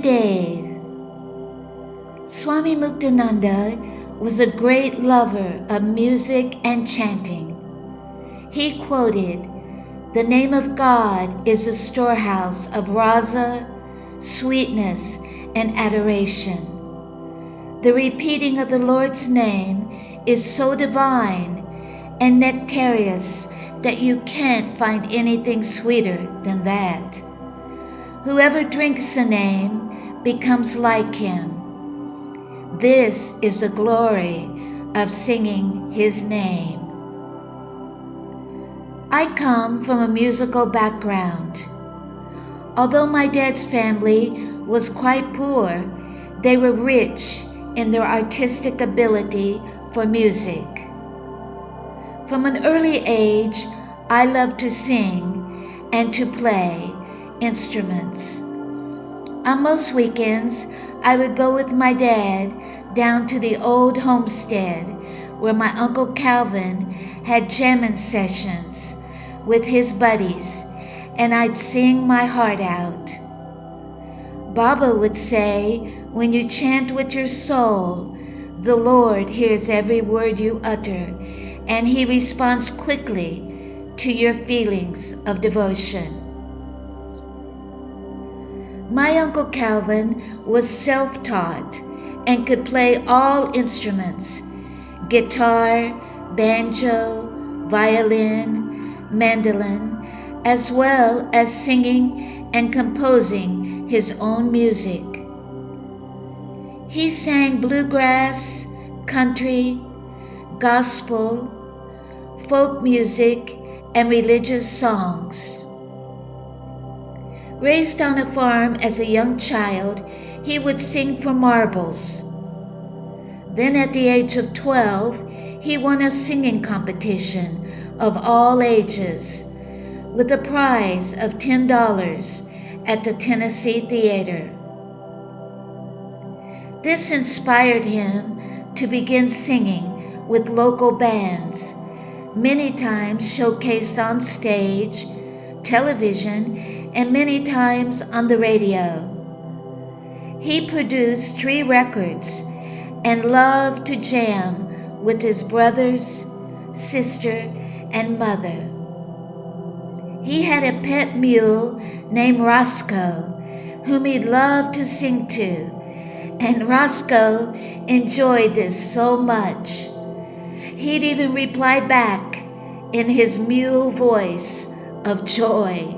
Dave. Swami Muktananda was a great lover of music and chanting. He quoted, "The name of God is a storehouse of rasa, sweetness, and adoration." The repeating of the Lord's name is so divine and nectarious that you can't find anything sweeter than that. Whoever drinks the name becomes like him. This is the glory of singing his name. I come from a musical background. Although my dad's family was quite poor, they were rich in their artistic ability for music. From an early age, I loved to sing and to play instruments. On most weekends, I would go with my dad down to the old homestead where my Uncle Calvin had jamming sessions with his buddies, and I'd sing my heart out. Baba would say, "When you chant with your soul, the Lord hears every word you utter, and He responds quickly to your feelings of devotion." My Uncle Calvin was self-taught and could play all instruments: guitar, banjo, violin, mandolin, as well as singing and composing his own music. He sang bluegrass, country, gospel, folk music, and religious songs. Raised on a farm as a young child, he would sing for marbles. Then at the age of 12, he won a singing competition of all ages with a prize of $10 at the Tennessee Theater. This inspired him to begin singing with local bands, many times showcased on stage, television, and many times on the radio. He produced 3 records and loved to jam with his brothers, sister, and mother. He had a pet mule named Roscoe, whom he loved to sing to, and Roscoe enjoyed this so much. He'd even reply back in his mule voice of joy.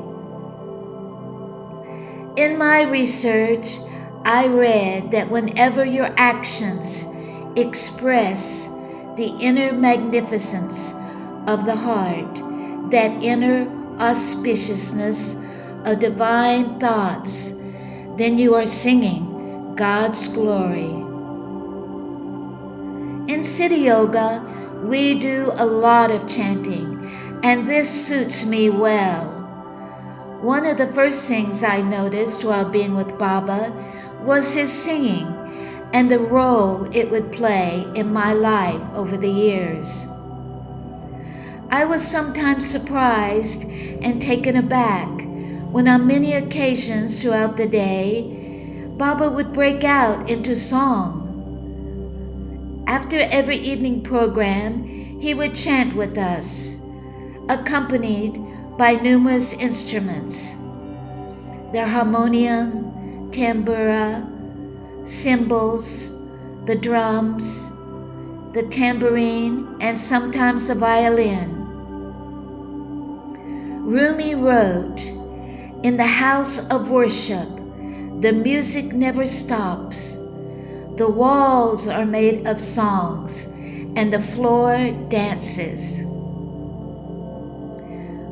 In my research, I read that whenever your actions express the inner magnificence of the heart, that inner auspiciousness of divine thoughts, then you are singing God's glory. In City Yoga, we do a lot of chanting, and this suits me well. One of the first things I noticed while being with Baba was his singing and the role it would play in my life over the years. I was sometimes surprised and taken aback when on many occasions throughout the day, Baba would break out into song. After every evening program, he would chant with us, accompanied by numerous instruments: the harmonium, tambura, cymbals, the drums, the tambourine, and sometimes the violin. Rumi wrote, "In the house of worship, the music never stops. The walls are made of songs, and the floor dances."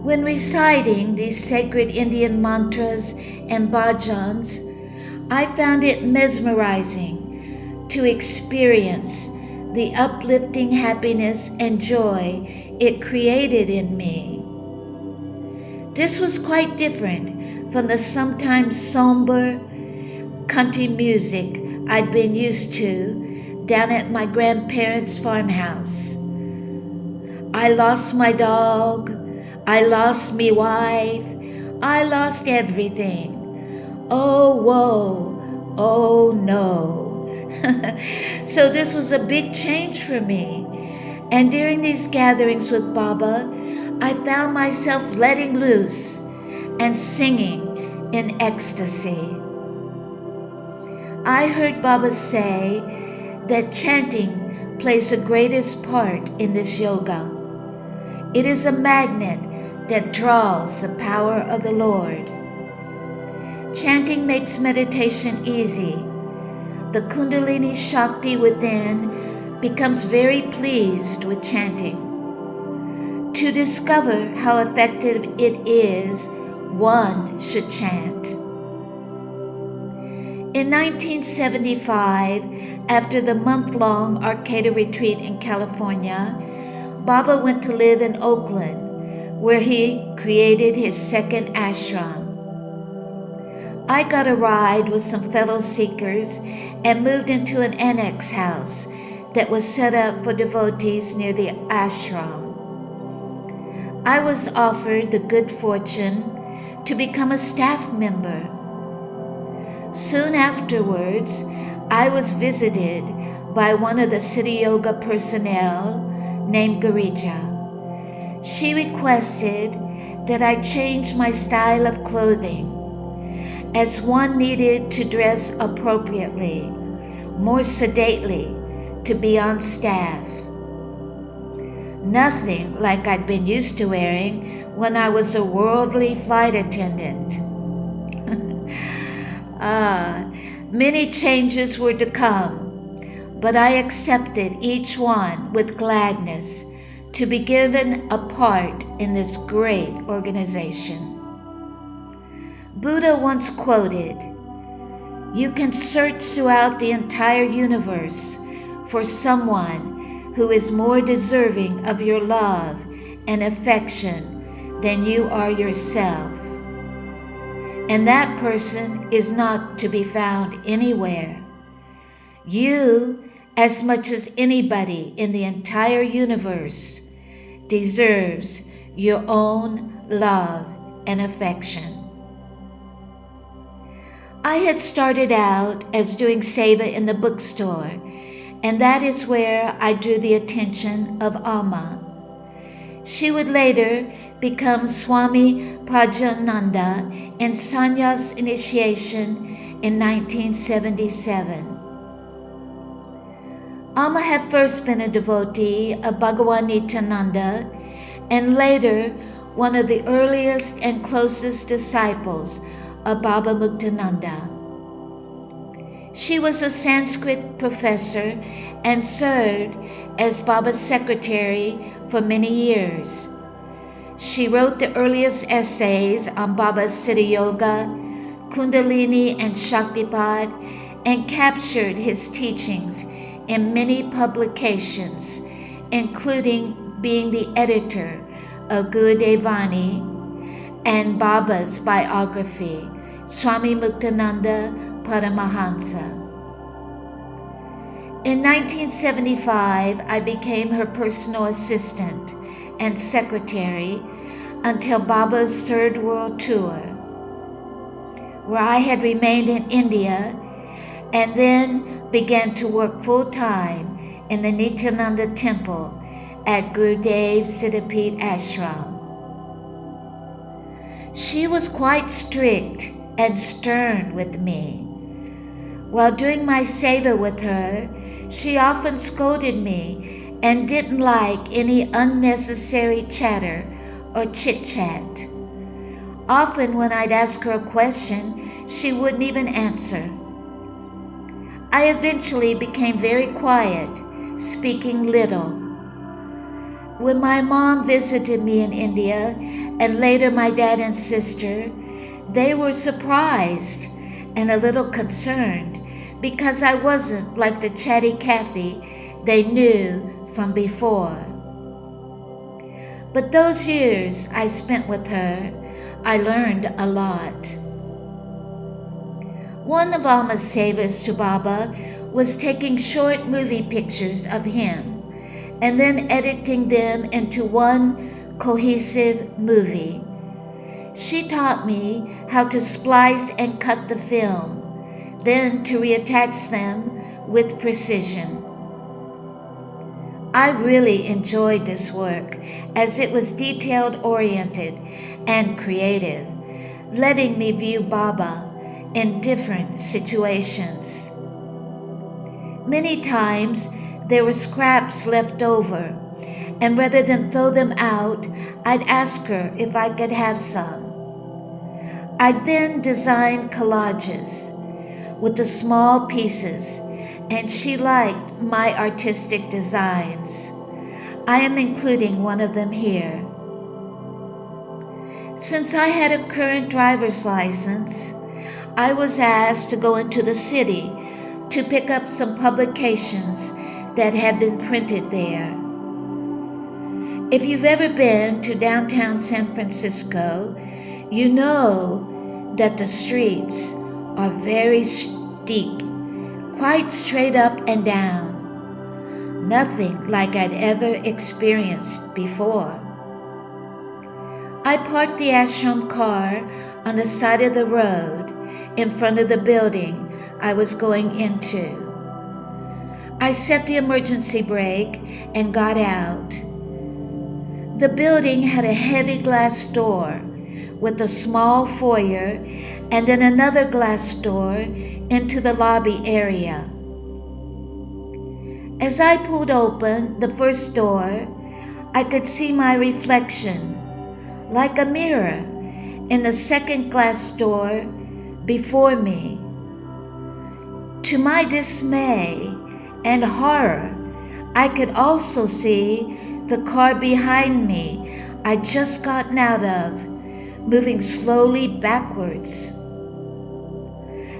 When reciting these sacred Indian mantras and bhajans, I found it mesmerizing to experience the uplifting happiness and joy it created in me. This was quite different from the sometimes somber country music I'd been used to down at my grandparents' farmhouse. I lost my dog, I lost me wife, I lost everything. Oh woe, Oh no. So this was a big change for me. And during these gatherings with Baba, I found myself letting loose and singing in ecstasy. I heard Baba say that chanting plays the greatest part in this yoga. It is a magnet that draws the power of the Lord. Chanting makes meditation easy. The Kundalini Shakti within becomes very pleased with chanting. To discover how effective it is, one should chant. In 1975, after the month-long Arcata retreat in California, Baba went to live in Oakland, where he created his second ashram. I got a ride with some fellow seekers and moved into an annex house that was set up for devotees near the ashram. I was offered the good fortune to become a staff member. Soon afterwards, I was visited by one of the City Yoga personnel named Girija. She requested that I change my style of clothing, as one needed to dress appropriately, more sedately, to be on staff. Nothing like I'd been used to wearing when I was a worldly flight attendant. Many changes were to come, but I accepted each one with gladness to be given a part in this great organization. Buddha once quoted, "You can search throughout the entire universe for someone who is more deserving of your love and affection than you are yourself. And that person is not to be found anywhere. You, as much as anybody in the entire universe, deserves your own love and affection." I had started out as doing seva in the bookstore, and that is where I drew the attention of Amma. She would later become Swami Prajananda in sannyas initiation in 1977. Amma had first been a devotee of Bhagawan Nityananda and later one of the earliest and closest disciples of Baba Muktananda. She was a Sanskrit professor and served as Baba's secretary for many years. She wrote the earliest essays on Baba's Siddha Yoga, Kundalini and Shaktipat, and captured his teachings in many publications, including being the editor of Gurudevani and Baba's biography, Swami Muktananda Paramahansa. In 1975, I became her personal assistant and secretary until Baba's Third World Tour, where I had remained in India and then began to work full-time in the Nityananda Temple at Gurudev Siddhapit Ashram. She was quite strict and stern with me. While doing my seva with her, she often scolded me and didn't like any unnecessary chatter or chit-chat. Often when I'd ask her a question, she wouldn't even answer. I eventually became very quiet, speaking little. When my mom visited me in India, and later my dad and sister, they were surprised and a little concerned because I wasn't like the chatty Cathy they knew from before. But those years I spent with her, I learned a lot. One of Amma's sevas to Baba was taking short movie pictures of him and then editing them into one cohesive movie. She taught me how to splice and cut the film, then to reattach them with precision. I really enjoyed this work as it was detail-oriented and creative, letting me view Baba in different situations. Many times there were scraps left over, and rather than throw them out, I'd ask her if I could have some. I'd then design collages with the small pieces, and she liked my artistic designs. I am including one of them here. Since I had a current driver's license, I was asked to go into the city to pick up some publications that had been printed there. If you've ever been to downtown San Francisco, you know that the streets are very steep, quite straight up and down. Nothing like I'd ever experienced before. I parked the ashram car on the side of the road in front of the building I was going into. I set the emergency brake and got out. The building had a heavy glass door with a small foyer and then another glass door into the lobby area. As I pulled open the first door, I could see my reflection, like a mirror, in the second glass door before me. To my dismay and horror, I could also see the car behind me I'd just gotten out of, moving slowly backwards.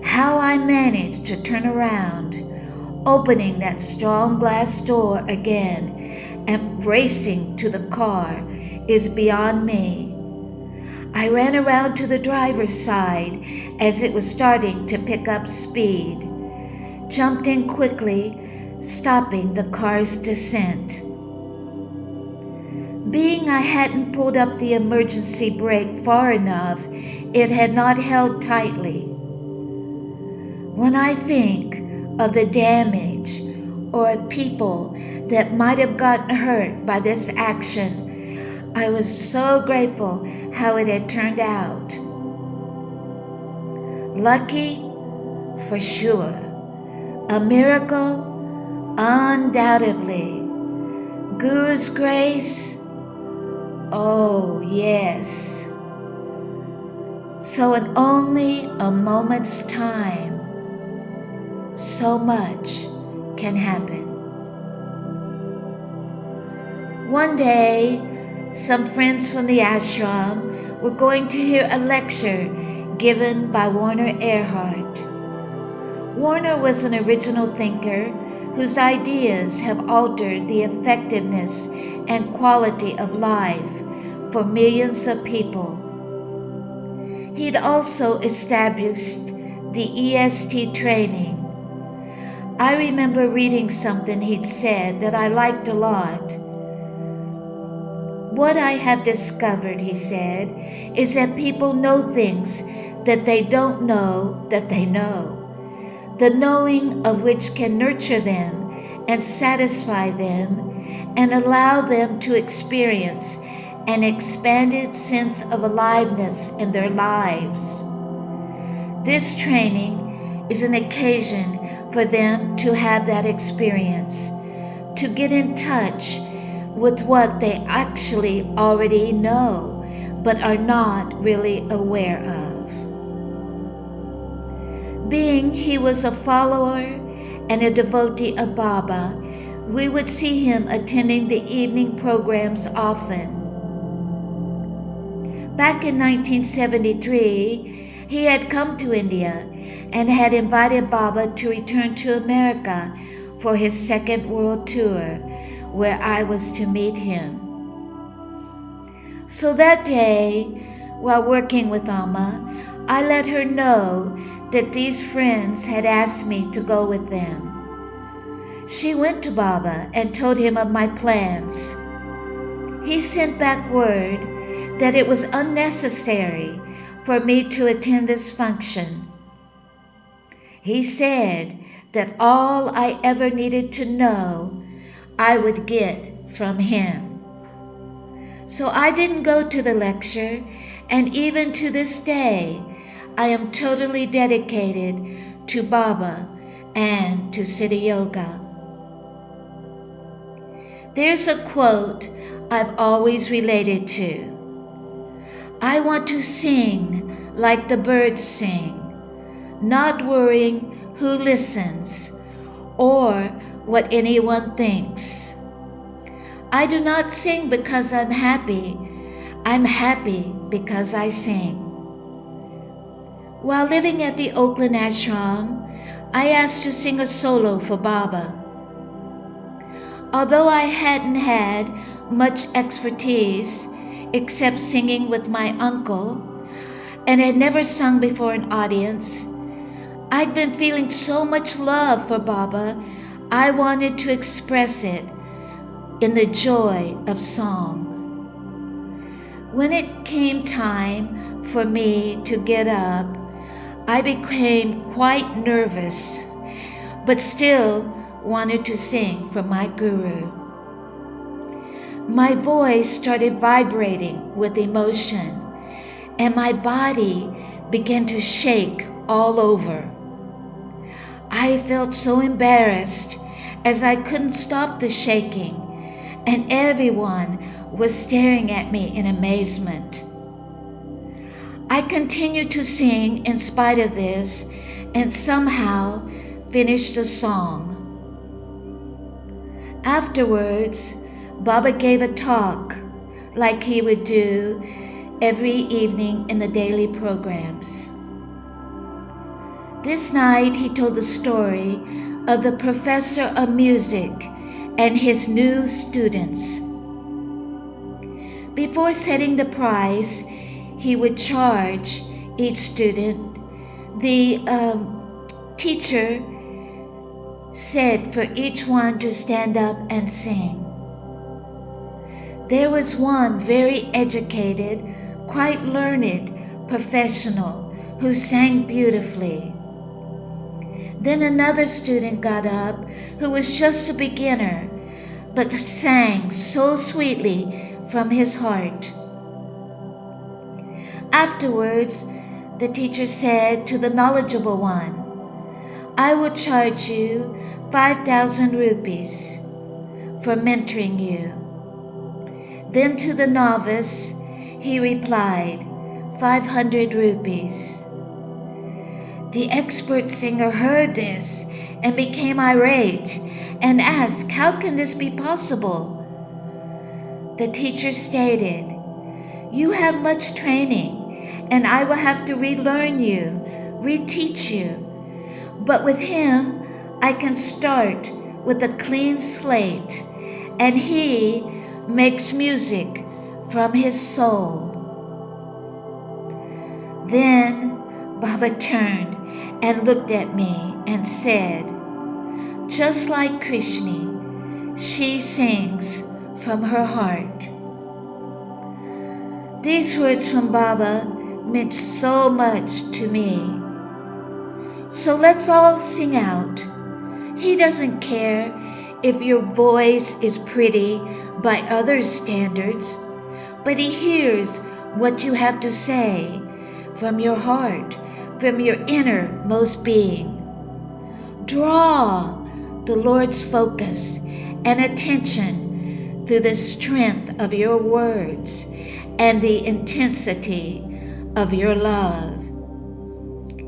How I managed to turn around, opening that strong glass door again and racing to the car, is beyond me. I ran around to the driver's side as it was starting to pick up speed, jumped in quickly, stopping the car's descent. Being I hadn't pulled up the emergency brake far enough, it had not held tightly. When I think of the damage or people that might have gotten hurt by this action, I was so grateful how it had turned out. Lucky? For sure. A miracle? Undoubtedly. Guru's grace? Oh, yes. So in only a moment's time, so much can happen. One day, some friends from the ashram were going to hear a lecture given by Werner Erhard. Werner was an original thinker whose ideas have altered the effectiveness and quality of life for millions of people. He'd also established the EST training. I remember reading something he'd said that I liked a lot. What I have discovered, he said, is that people know things that they don't know that they know. The knowing of which can nurture them and satisfy them and allow them to experience an expanded sense of aliveness in their lives. This training is an occasion for them to have that experience, to get in touch with what they actually already know but are not really aware of. Being he was a follower and a devotee of Baba, we would see him attending the evening programs often. Back in 1973, he had come to India and had invited Baba to return to America for his second world tour, where I was to meet him. So that day, while working with Amma, I let her know that these friends had asked me to go with them. She went to Baba and told him of my plans. He sent back word that it was unnecessary for me to attend this function. He said that all I ever needed to know, I would get from him. So I didn't go to the lecture, and even to this day, I am totally dedicated to Baba and to Siddha Yoga. There's a quote I've always related to. I want to sing like the birds sing, not worrying who listens or what anyone thinks. I do not sing because I'm happy. I'm happy because I sing. While living at the Oakland ashram, I asked to sing a solo for Baba. Although I hadn't had much expertise except singing with my uncle and had never sung before an audience, I'd been feeling so much love for Baba, I wanted to express it in the joy of song. When it came time for me to get up, I became quite nervous, but still wanted to sing for my guru. My voice started vibrating with emotion, and my body began to shake all over. I felt so embarrassed as I couldn't stop the shaking, and everyone was staring at me in amazement. I continued to sing in spite of this and somehow finished the song. Afterwards, Baba gave a talk like he would do every evening in the daily programs. This night he told the story of the professor of music and his new students. Before setting the price, he would charge each student. The teacher said for each one to stand up and sing. There was one very educated, quite learned professional who sang beautifully. Then another student got up who was just a beginner, but sang so sweetly from his heart. Afterwards, the teacher said to the knowledgeable one, I will charge you 5,000 rupees for mentoring you. Then to the novice, he replied, 500 rupees. The expert singer heard this and became irate and asked, how can this be possible? The teacher stated, you have much training and I will have to relearn you, reteach you. But with him, I can start with a clean slate, and he makes music from his soul. Then Baba turned and looked at me and said, just like Krishna, she sings from her heart. These words from Baba meant so much to me. So let's all sing out. He doesn't care if your voice is pretty by others' standards, but he hears what you have to say from your heart, from your innermost being. Draw the Lord's focus and attention through the strength of your words and the intensity of your love.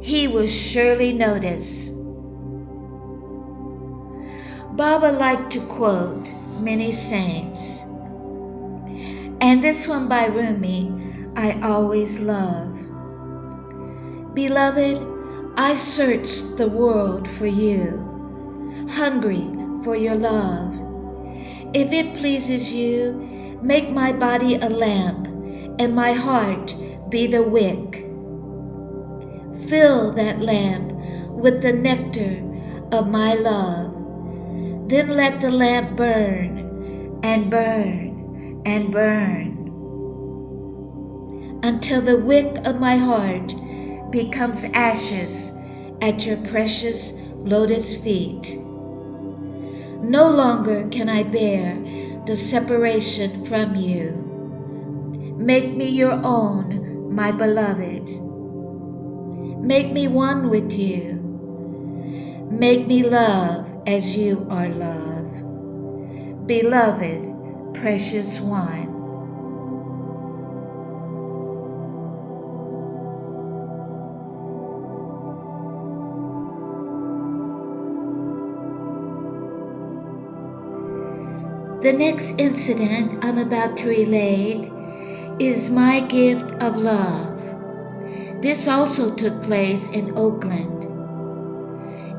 He will surely notice. Baba liked to quote many saints, and this one by Rumi I always love. Beloved, I searched the world for you, hungry for your love. If it pleases you, make my body a lamp and my heart be the wick. Fill that lamp with the nectar of my love. Then let the lamp burn and burn and burn until the wick of my heart becomes ashes at your precious lotus feet. No longer can I bear the separation from you. Make me your own, my beloved. Make me one with you. Make me love as you are love. Beloved, precious one. The next incident I'm about to relate is my gift of love. This also took place in Oakland.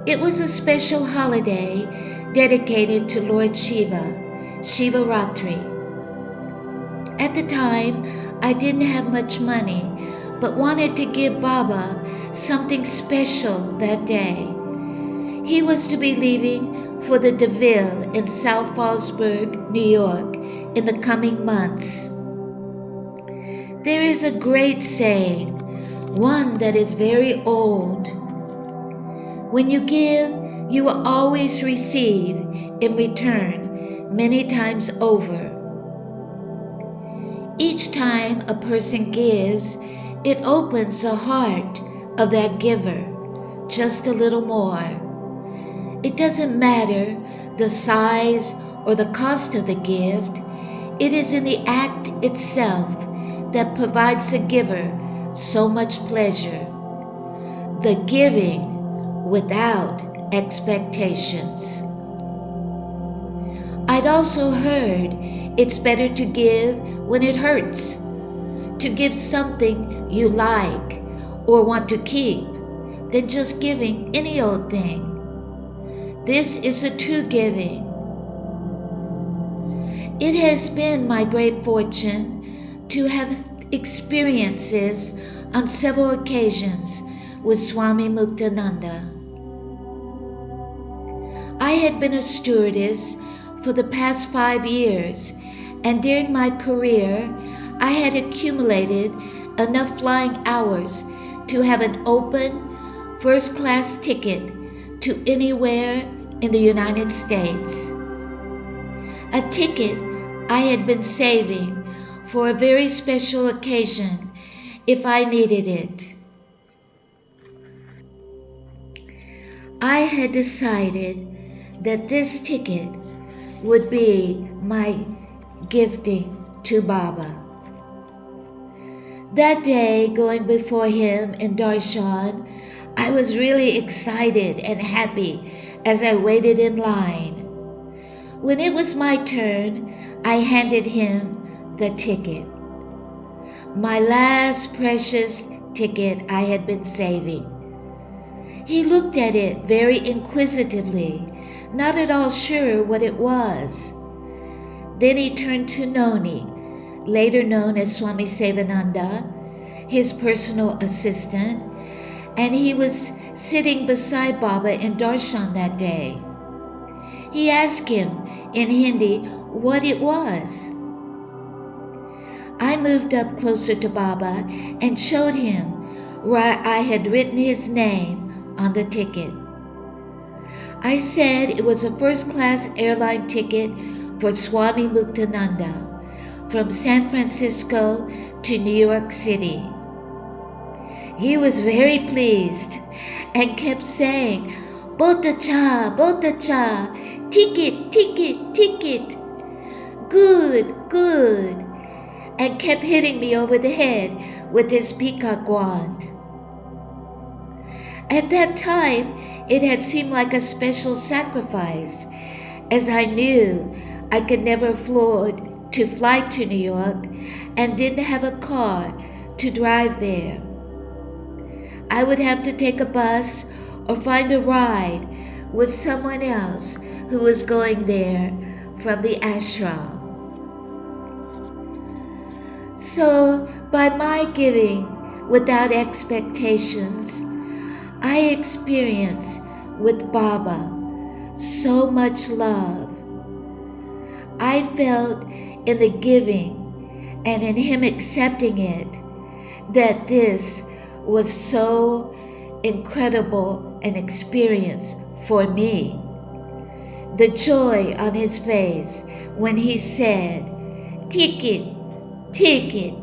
It was a special holiday dedicated to Lord Shiva, Shivaratri. At the time, I didn't have much money, but wanted to give Baba something special that day. He was to be leaving for the DeVille in South Fallsburg, New York, in the coming months. There is a great saying, one that is very old. When you give, you will always receive in return many times over. Each time a person gives, it opens the heart of that giver just a little more. It doesn't matter the size or the cost of the gift. It is in the act itself that provides the giver so much pleasure. The giving without expectations. I'd also heard it's better to give when it hurts, to give something you like or want to keep, than just giving any old thing. This is a true giving. It has been my great fortune to have experiences on several occasions with Swami Muktananda. I had been a stewardess for the past 5 years, and during my career, I had accumulated enough flying hours to have an open, first-class ticket to anywhere in the United States. A ticket I had been saving for a very special occasion if I needed it. I had decided that this ticket would be my gifting to Baba. That day, going before him in darshan, I was really excited and happy as I waited in line. When it was my turn, I handed him the ticket. My last precious ticket I had been saving. He looked at it very inquisitively, not at all sure what it was. Then he turned to Noni, later known as Swami Sevananda, his personal assistant, and he was sitting beside Baba in darshan that day. He asked him in Hindi what it was. I moved up closer to Baba and showed him where I had written his name on the ticket. I said it was a first-class airline ticket for Swami Muktananda from San Francisco to New York City. He was very pleased and kept saying, "Botacha, Botacha, ticket, ticket, ticket, good, good," and kept hitting me over the head with his peacock wand. At that time, it had seemed like a special sacrifice, as I knew I could never afford to fly to New York and didn't have a car to drive there. I would have to take a bus or find a ride with someone else who was going there from the ashram. So, by my giving without expectations, I experienced with Baba so much love. I felt in the giving and in him accepting it that this was so incredible an experience for me. The joy on his face when he said, "Ticket, ticket."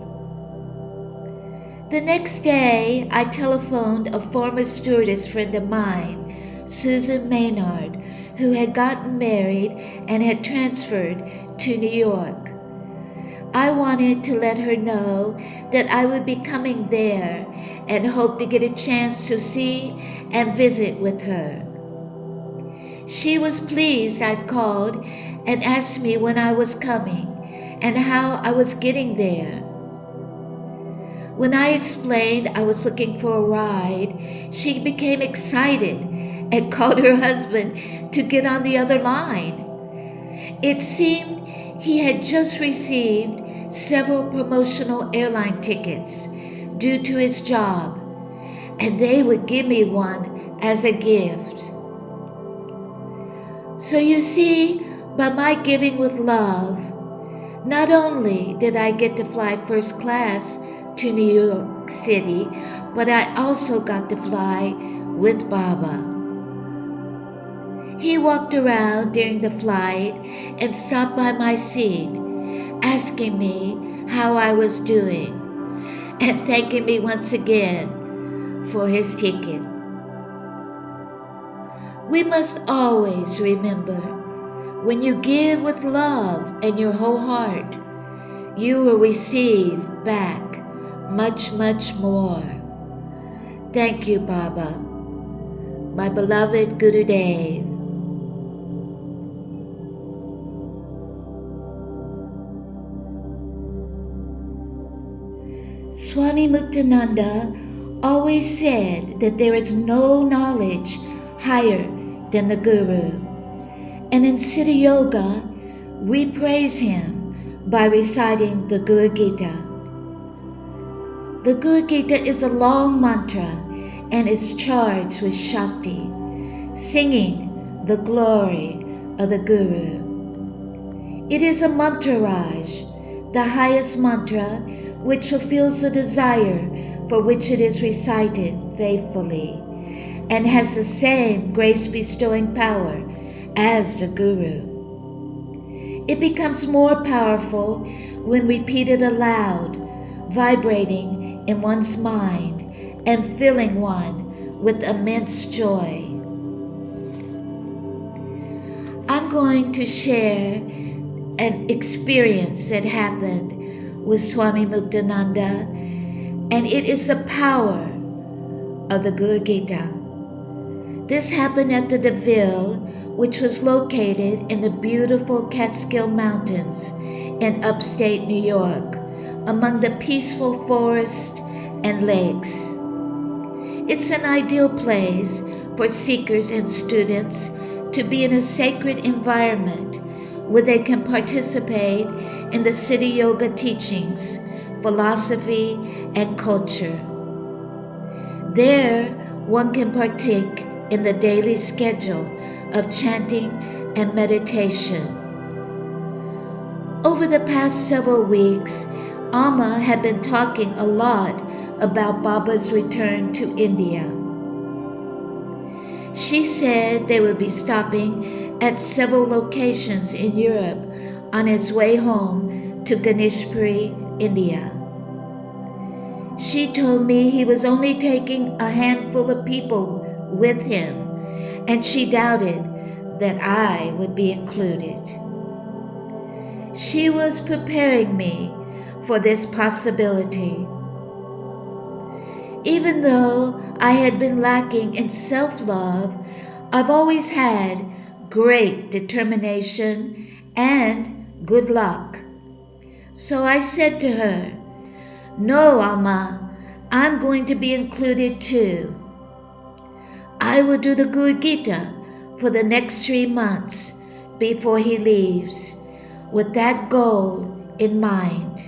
The next day, I telephoned a former stewardess friend of mine, Susan Maynard, who had gotten married and had transferred to New York. I wanted to let her know that I would be coming there and hoped to get a chance to see and visit with her. She was pleased I'd called and asked me when I was coming and how I was getting there. When I explained I was looking for a ride, she became excited and called her husband to get on the other line. It seemed he had just received several promotional airline tickets due to his job, and they would give me one as a gift. So you see, by my giving with love, not only did I get to fly first class to New York City, but I also got to fly with Baba. He walked around during the flight and stopped by my seat, asking me how I was doing and thanking me once again for his ticket. We must always remember, when you give with love and your whole heart, you will receive back much, much more. Thank you, Baba, my beloved Gurudev. Swami Muktananda always said that there is no knowledge higher than the Guru. And in Siddha Yoga, we praise him by reciting the Guru Gita. The Guru Gita is a long mantra and is charged with Shakti, singing the glory of the Guru. It is a mantra Raj, the highest mantra which fulfills the desire for which it is recited faithfully, and has the same grace-bestowing power as the Guru. It becomes more powerful when repeated aloud, vibrating in one's mind and filling one with immense joy. I'm going to share an experience that happened with Swami Muktananda, and it is the power of the Guru Gita. This happened at the Deville, which was located in the beautiful Catskill Mountains in upstate New York, among the peaceful forests and lakes. It's an ideal place for seekers and students to be in a sacred environment where they can participate in the Siddha Yoga teachings, philosophy, and culture. There, one can partake in the daily schedule of chanting and meditation. Over the past several weeks, Amma had been talking a lot about Baba's return to India. She said they would be stopping at several locations in Europe on his way home to Ganeshpuri, India. She told me he was only taking a handful of people with him, and she doubted that I would be included. She was preparing me for this possibility. Even though I had been lacking in self-love, I've always had great determination and good luck. So I said to her, "No, Amma, I'm going to be included too. I will do the Guru Gita for the next 3 months before he leaves, with that goal in mind."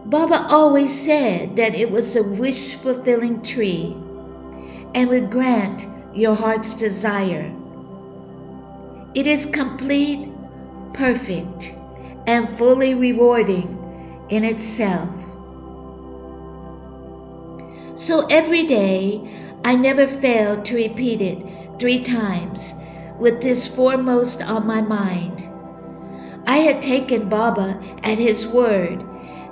Baba always said that it was a wish-fulfilling tree and would grant your heart's desire. It is complete, perfect, and fully rewarding in itself. So every day, I never failed to repeat it 3 times, with this foremost on my mind. I had taken Baba at his word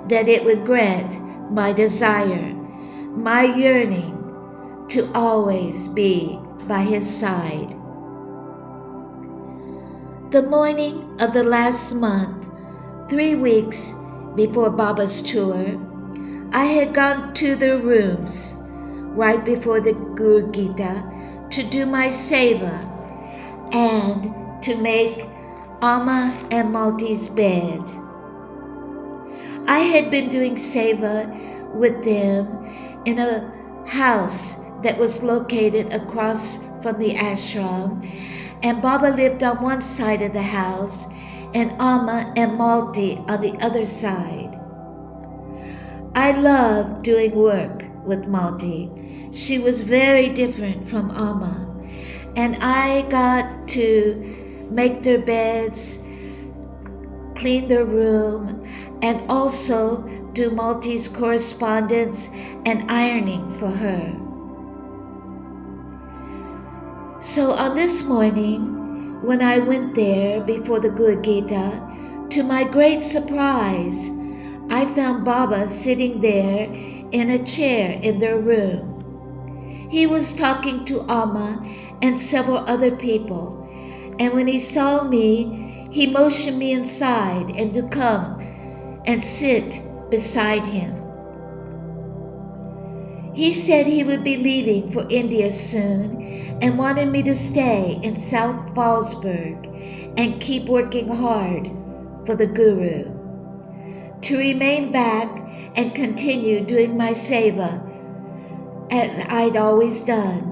that it would grant my desire, my yearning to always be by his side. The morning of the last month, 3 weeks before Baba's tour, I had gone to their rooms right before the Guru Gita to do my seva and to make Amma and Malti's bed. I had been doing seva with them in a house that was located across from the ashram, and Baba lived on one side of the house and Amma and Malti on the other side. I loved doing work with Malti. She was very different from Amma, and I got to make their beds, clean their room, and also do Malti's correspondence and ironing for her. So on this morning, when I went there before the Guru Gita, to my great surprise, I found Baba sitting there in a chair in their room. He was talking to Amma and several other people, and when he saw me, he motioned me inside and to come and sit beside him. He said he would be leaving for India soon and wanted me to stay in South Fallsburg and keep working hard for the Guru, to remain back and continue doing my seva as I'd always done.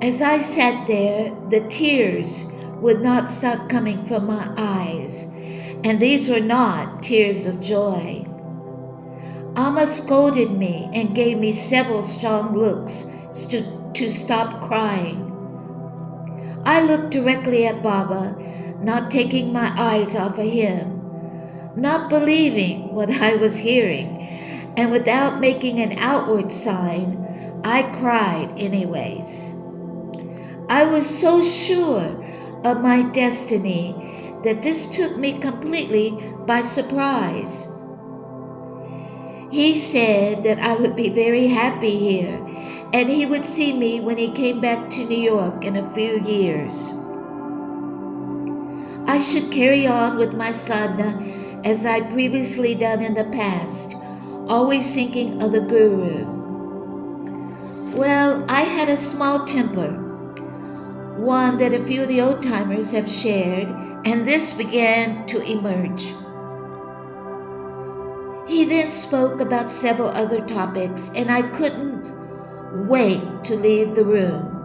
As I sat there, the tears would not stop coming from my eyes, and these were not tears of joy. Amma scolded me and gave me several strong looks to stop crying. I looked directly at Baba, not taking my eyes off of him, not believing what I was hearing, and without making an outward sign, I cried anyways. I was so sure of my destiny that this took me completely by surprise. He said that I would be very happy here and he would see me when he came back to New York in a few years. I should carry on with my sadhana as I'd previously done in the past, always thinking of the Guru. Well, I had a small temper, one that a few of the old-timers have shared, and this began to emerge. He then spoke about several other topics, and I couldn't wait to leave the room.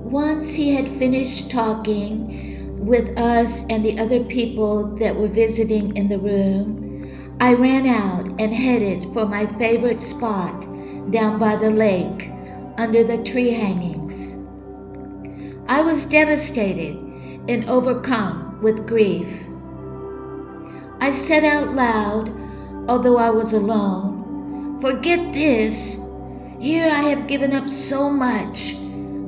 Once he had finished talking with us and the other people that were visiting in the room, I ran out and headed for my favorite spot down by the lake under the tree hangings. I was devastated and overcome with grief. I said out loud, although I was alone, "Forget this. Here I have given up so much.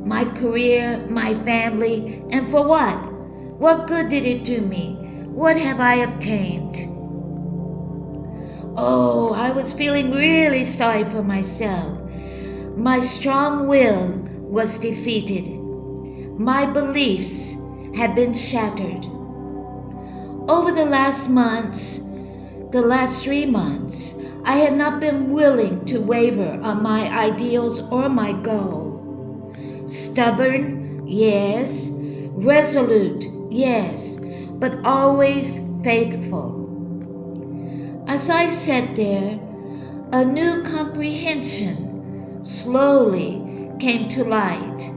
My career, my family, and for what? What good did it do me? What have I obtained?" Oh, I was feeling really sorry for myself. My strong will was defeated. My beliefs had been shattered. Over the last 3 months, I had not been willing to waver on my ideals or my goal. Stubborn, yes. Resolute, yes. But always faithful. As I sat there, a new comprehension slowly came to light.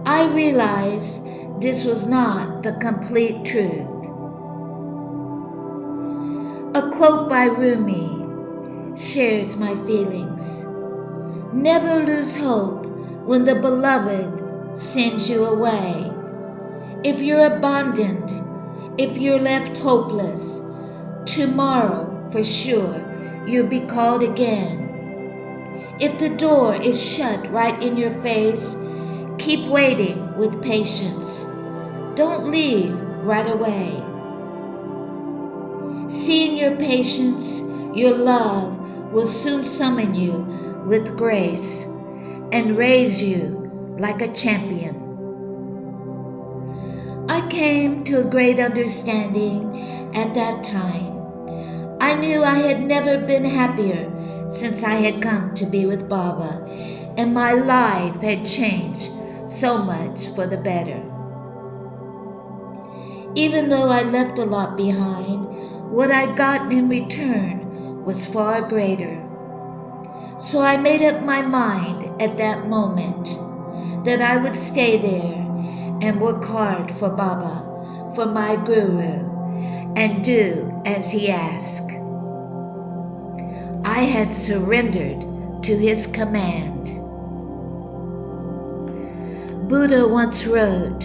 I realized this was not the complete truth. A quote by Rumi shares my feelings. "Never lose hope when the beloved sends you away. If you're abandoned, if you're left hopeless, tomorrow for sure you'll be called again. If the door is shut right in your face, keep waiting with patience. Don't leave right away. Seeing your patience, your love will soon summon you with grace and raise you like a champion. I came to a great understanding at that time. I knew I had never been happier since I had come to be with Baba, and my life had changed so much for the better. Even though I left a lot behind, what I got in return was far greater. So I made up my mind at that moment that I would stay there and work hard for Baba, for my Guru, and do as he asked. I had surrendered to his command. Buddha once wrote,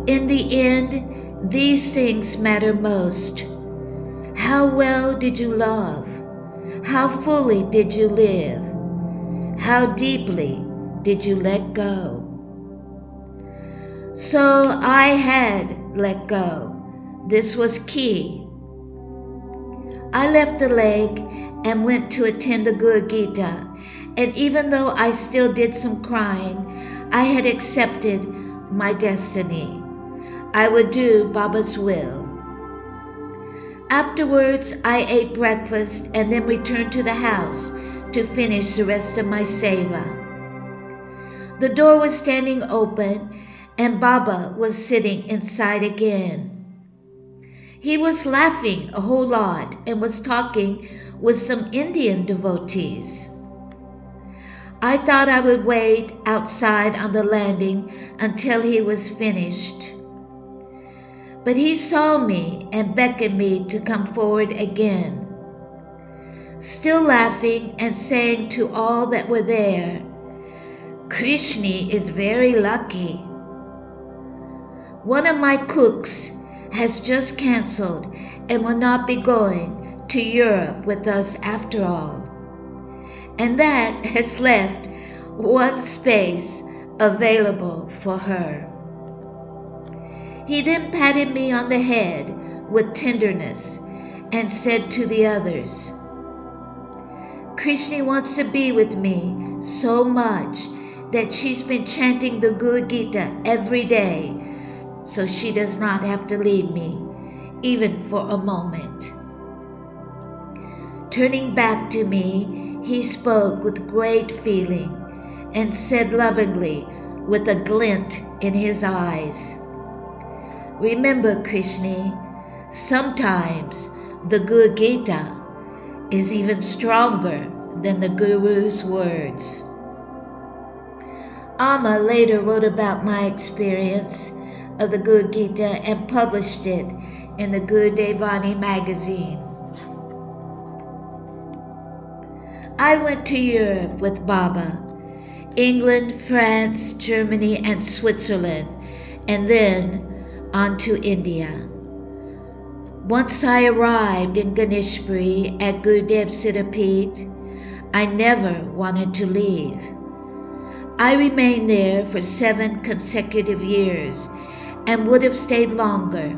"In the end, these things matter most. How well did you love? How fully did you live? How deeply did you let go?" So I had let go. This was key. I left the lake and went to attend the Guru Gita, and even though I still did some crying, I had accepted my destiny. I would do Baba's will. Afterwards, I ate breakfast and then returned to the house to finish the rest of my seva. The door was standing open and Baba was sitting inside again. He was laughing a whole lot and was talking with some Indian devotees. I thought I would wait outside on the landing until he was finished. But he saw me and beckoned me to come forward again. Still laughing and saying to all that were there, "Krishna is very lucky. One of my cooks has just canceled and will not be going to Europe with us after all. And that has left one space available for her." He then patted me on the head with tenderness and said to the others, "Krishna wants to be with me so much that she's been chanting the Guru Gita every day, so she does not have to leave me, even for a moment." Turning back to me, he spoke with great feeling and said lovingly with a glint in his eyes, "Remember, Krishna, sometimes the Guru Gita is even stronger than the Guru's words." Amma later wrote about my experience of the Guru Gita and published it in the Guru Devani magazine. I went to Europe with Baba, England, France, Germany, and Switzerland, and then on to India. Once I arrived in Ganeshpuri at Gurudev Siddhapeeth, I never wanted to leave. I remained there for 7 consecutive years and would have stayed longer.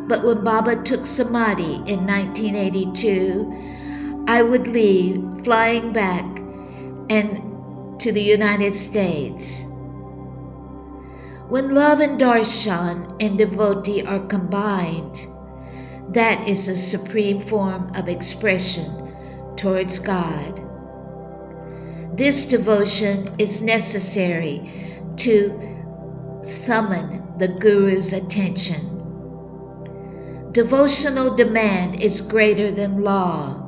But when Baba took Samadhi in 1982, I would leave, flying back and to the United States. When love and darshan and devotee are combined, that is the supreme form of expression towards God. This devotion is necessary to summon the Guru's attention. Devotional demand is greater than law,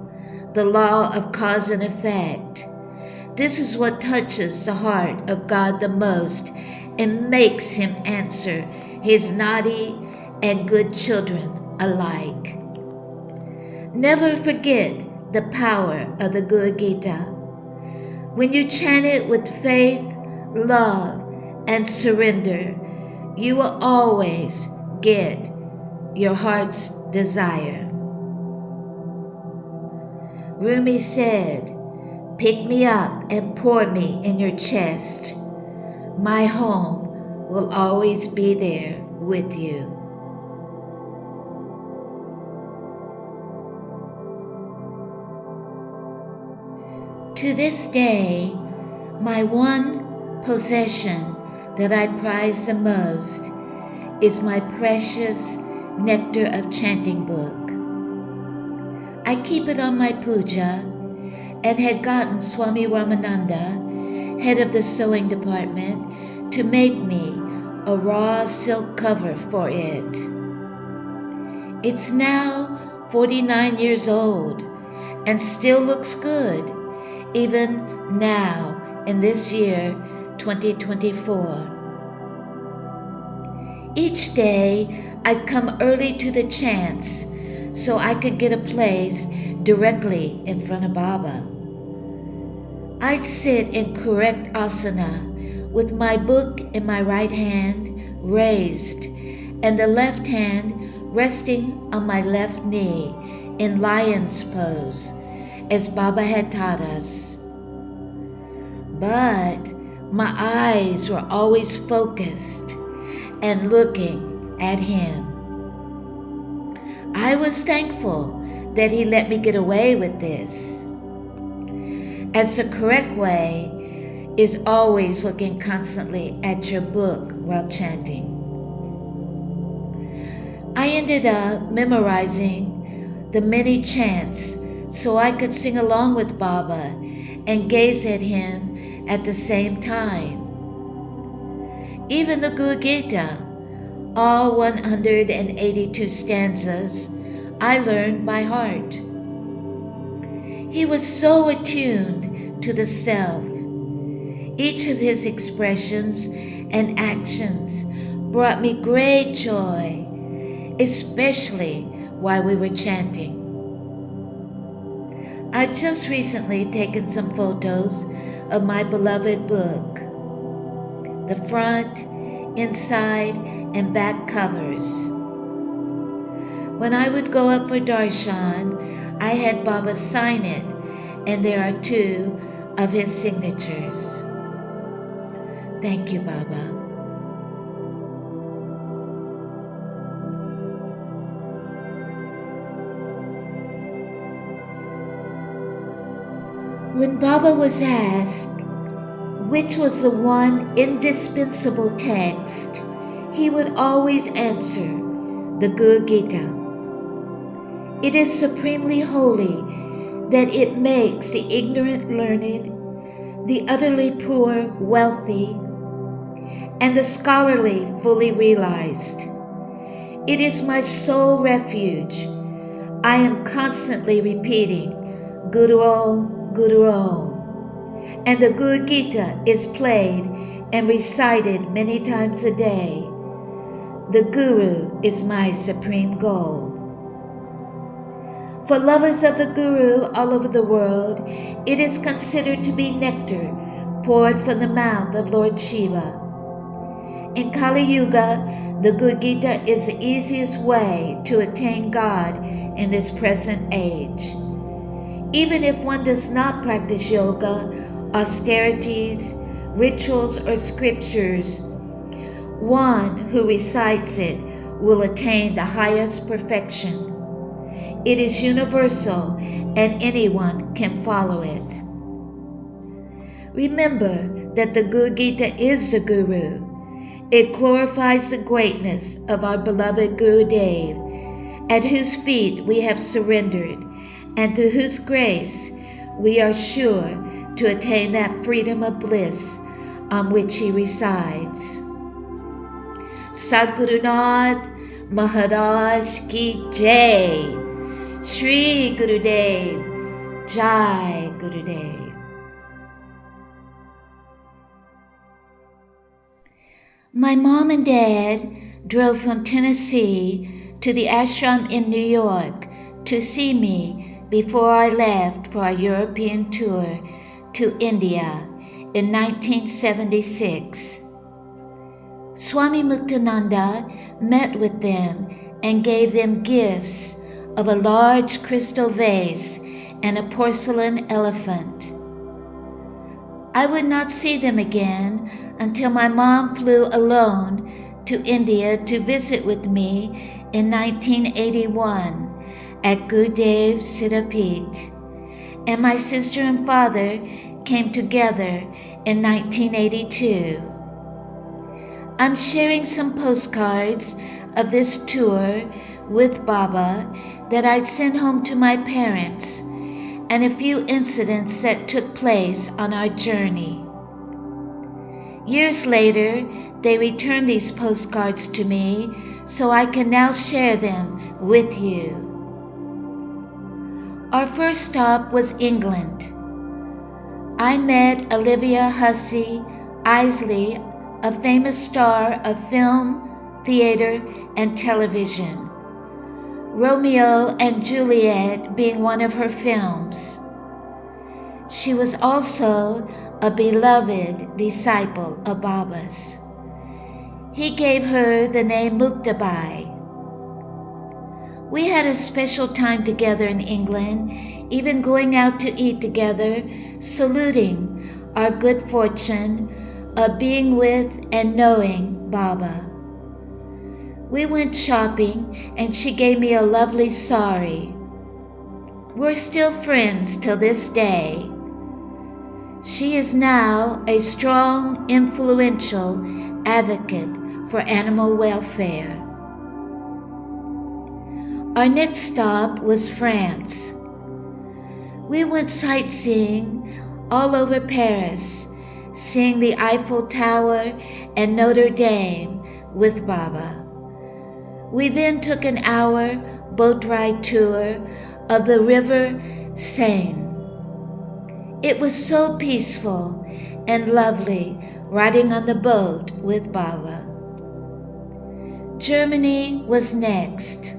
the law of cause and effect. This is what touches the heart of God the most and makes him answer his naughty and good children alike. Never forget the power of the Guru Gita. When you chant it with faith, love, and surrender, you will always get your heart's desire. Rumi said, "Pick me up and pour me in your chest. My home will always be there with you." To this day, my one possession that I prize the most is my precious Nectar of Chanting book. I keep it on my puja and had gotten Swami Ramananda, head of the sewing department, to make me a raw silk cover for it. It's now 49 years old and still looks good, even now in this year, 2024. Each day I'd come early to the chants so I could get a place directly in front of Baba. I'd sit in correct asana with my book in my right hand raised and the left hand resting on my left knee in lion's pose, as Baba had taught us. But my eyes were always focused and looking at him. I was thankful that he let me get away with this, as the correct way is always looking constantly at your book while chanting. I ended up memorizing the many chants so I could sing along with Baba and gaze at him at the same time. Even the Gita, all 182 stanzas, I learned by heart. He was so attuned to the self. Each of his expressions and actions brought me great joy, especially while we were chanting. I've just recently taken some photos of my beloved book. The front, inside, and back covers. When I would go up for darshan, I had Baba sign it, and there are 2 of his signatures. Thank you, Baba. When Baba was asked which was the one indispensable text, he would always answer, the Gita. It is supremely holy that it makes the ignorant learned, the utterly poor wealthy, and the scholarly fully realized. It is my sole refuge. I am constantly repeating, Guru Om, Guru Om. And the Gita is played and recited many times a day. The Guru is my supreme goal. For lovers of the Guru all over the world, it is considered to be nectar poured from the mouth of Lord Shiva. In Kali Yuga, the Gita is the easiest way to attain God in this present age. Even if one does not practice yoga, austerities, rituals, or scriptures, one who recites it will attain the highest perfection. It is universal and anyone can follow it. Remember that the Gita is the Guru. It glorifies the greatness of our beloved Gurudev, at whose feet we have surrendered, and through whose grace we are sure to attain that freedom of bliss on which he resides. Sadgurunath Maharaj Ki Jai. Shri Gurudev, Jai Gurudev. My mom and dad drove from Tennessee to the ashram in New York to see me before I left for our European tour to India in 1976. Swami Muktananda met with them and gave them gifts of a large crystal vase and a porcelain elephant. I would not see them again until my mom flew alone to India to visit with me in 1981 at Gurudev Siddhapeeth, and my sister and father came together in 1982. I'm sharing some postcards of this tour with Baba that I'd sent home to my parents, and a few incidents that took place on our journey. Years later, they returned these postcards to me, so I can now share them with you. Our first stop was England. I met Olivia Hussey Isley, a famous star of film, theater, and television, Romeo and Juliet being one of her films. She was also a beloved disciple of Baba's. He gave her the name Muktabai. We had a special time together in England, even going out to eat together, saluting our good fortune of being with and knowing Baba. We went shopping and she gave me a lovely sari. We're still friends till this day. She is now a strong, influential advocate for animal welfare. Our next stop was France. We went sightseeing all over Paris, seeing the Eiffel Tower and Notre Dame with Baba. We then took an hour boat ride tour of the river Seine. It was so peaceful and lovely riding on the boat with Baba. Germany was next.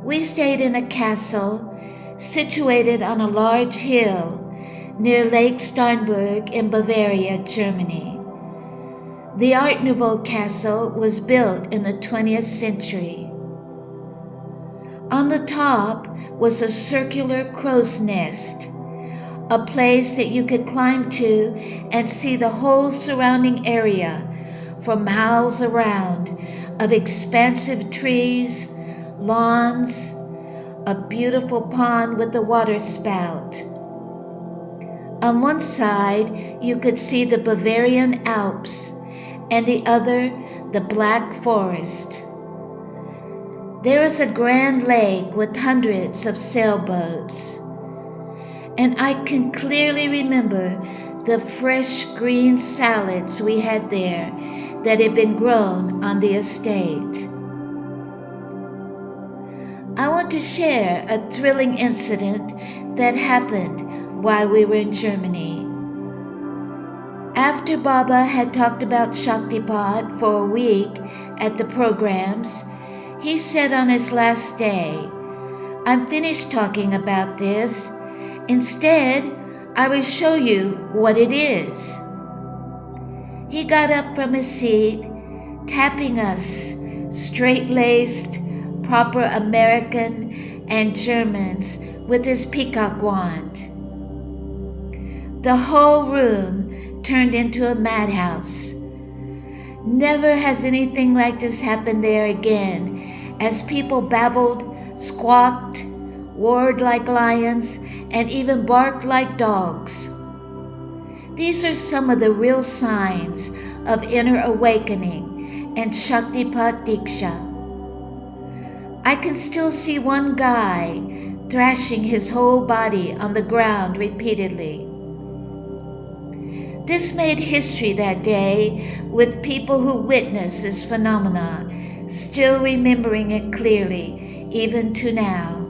We stayed in a castle situated on a large hill near Lake Starnberg in Bavaria, Germany. The Art Nouveau castle was built in the 20th century. On the top was a circular crow's nest, a place that you could climb to and see the whole surrounding area for miles around of expansive trees, lawns, a beautiful pond with a water spout. On one side, you could see the Bavarian Alps, and the other, the Black Forest. There is a grand lake with hundreds of sailboats, and I can clearly remember the fresh green salads we had there that had been grown on the estate. I want to share a thrilling incident that happened while we were in Germany. After Baba had talked about Shaktipat for a week at the programs, he said on his last day, "I'm finished talking about this. Instead, I will show you what it is." He got up from his seat, tapping us, straight-laced, proper American and Germans, with his peacock wand. The whole room turned into a madhouse. Never has anything like this happened there again, as people babbled, squawked, roared like lions, and even barked like dogs. These are some of the real signs of inner awakening and Shaktipat Diksha. I can still see one guy thrashing his whole body on the ground repeatedly. This made history that day, with people who witnessed this phenomena still remembering it clearly, even to now.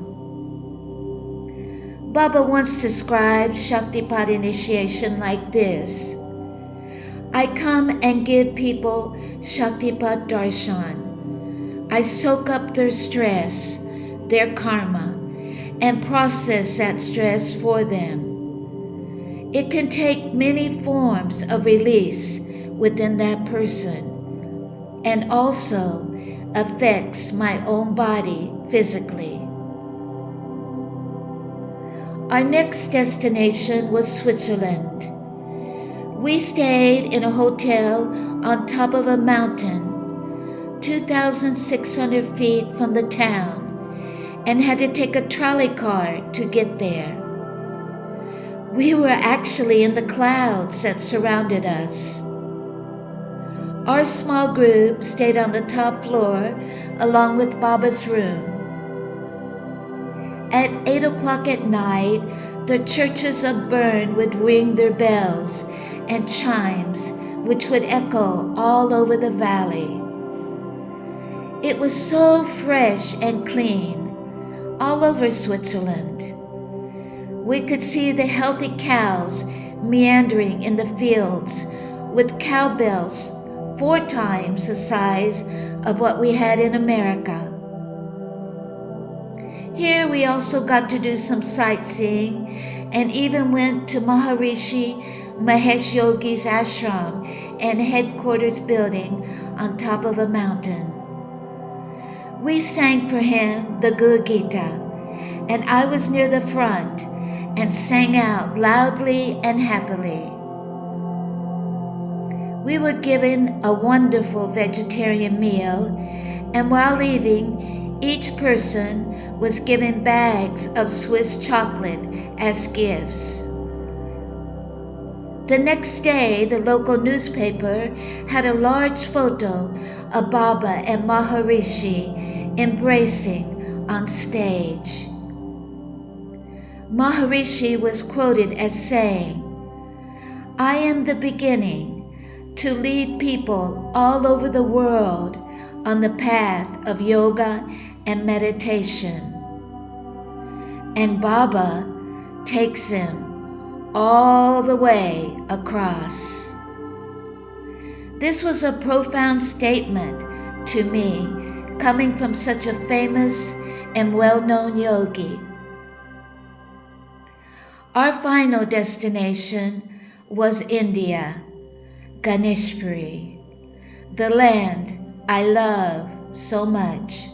Baba once described Shaktipat initiation like this: "I come and give people Shaktipat darshan. I soak up their stress, their karma, and process that stress for them. It can take many forms of release within that person, and also affects my own body physically. Our next destination was Switzerland. We stayed in a hotel on top of a mountain, 2,600 feet from the town, and had to take a trolley car to get there. We were actually in the clouds that surrounded us. Our small group stayed on the top floor along with Baba's room. At 8 o'clock at night, the churches of Bern would ring their bells and chimes, which would echo all over the valley. It was so fresh and clean, all over Switzerland. We could see the healthy cows meandering in the fields with cowbells 4 times the size of what we had in America. Here we also got to do some sightseeing and even went to Maharishi Mahesh Yogi's ashram and headquarters building on top of a mountain. We sang for him the Gita, and I was near the front and sang out loudly and happily. We were given a wonderful vegetarian meal, and while leaving, each person was given bags of Swiss chocolate as gifts. The next day, the local newspaper had a large photo of Baba and Maharishi embracing on stage. Maharishi was quoted as saying, "I am the beginning to lead people all over the world on the path of yoga and meditation." And Baba takes him all the way across. This was a profound statement to me, coming from such a famous and well-known yogi. Our final destination was India, Ganeshpuri, the land I love so much.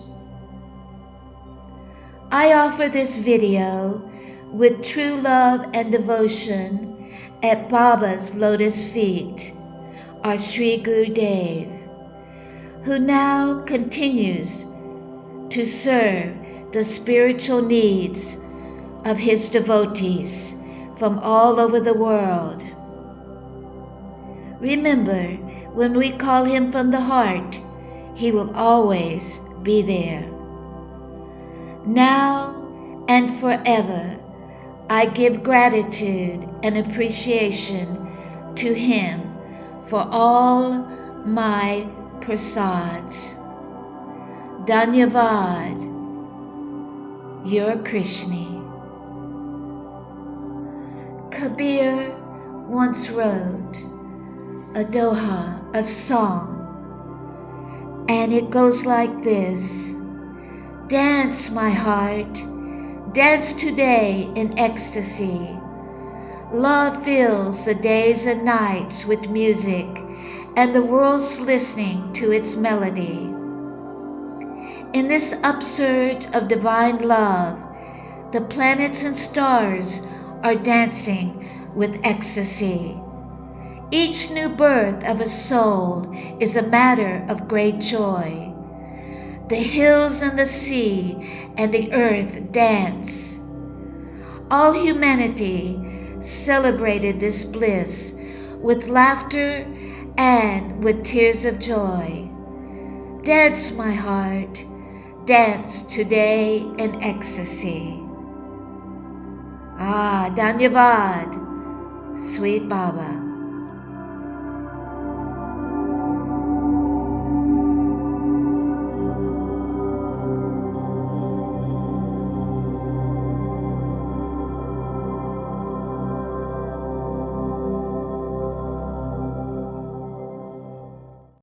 I offer this video with true love and devotion at Baba's lotus feet, our Sri Gurudev, who now continues to serve the spiritual needs of his devotees from all over the world. Remember, when we call him from the heart, he will always be there. Now and forever, I give gratitude and appreciation to him for all my prasads. Dhanyavad, your Krishna. Kabir once wrote a doha, a song, and it goes like this: "Dance, my heart, dance today in ecstasy. Love fills the days and nights with music, and the world's listening to its melody. In this upsurge of divine love, the planets and stars are dancing with ecstasy. Each new birth of a soul is a matter of great joy. The hills and the sea and the earth dance. All humanity celebrated this bliss with laughter and with tears of joy. Dance, my heart, dance today in ecstasy." Dhanyavad, sweet Baba.